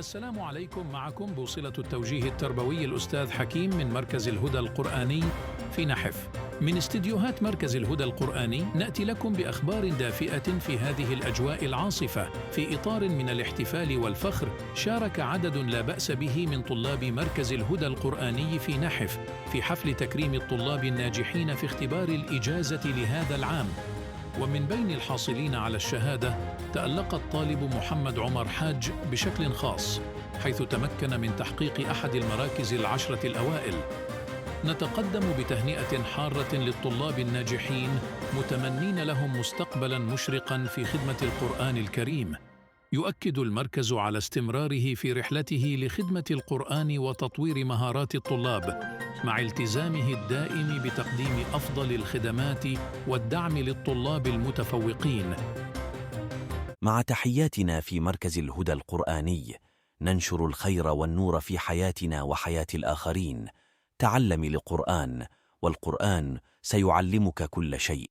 السلام عليكم. معكم بوصلة التوجيه التربوي الأستاذ حكيم من مركز الهدى القرآني في نحف. من استديوهات مركز الهدى القرآني نأتي لكم بأخبار دافئة في هذه الأجواء العاصفة. في إطار من الاحتفال والفخر، شارك عدد لا بأس به من طلاب مركز الهدى القرآني في نحف في حفل تكريم الطلاب الناجحين في اختبار الإجازة لهذا العام. ومن بين الحاصلين على الشهادة تألق الطالب محمد عمر حاج بشكل خاص، حيث تمكن من تحقيق أحد المراكز العشرة الأوائل. نتقدم بتهنئة حارة للطلاب الناجحين، متمنين لهم مستقبلاً مشرقاً في خدمة القرآن الكريم. يؤكد المركز على استمراره في رحلته لخدمة القرآن وتطوير مهارات الطلاب، مع التزامه الدائم بتقديم أفضل الخدمات والدعم للطلاب المتفوقين. مع تحياتنا في مركز الهدى القرآني، ننشر الخير والنور في حياتنا وحياة الآخرين. تعلم القرآن، والقرآن سيعلمك كل شيء.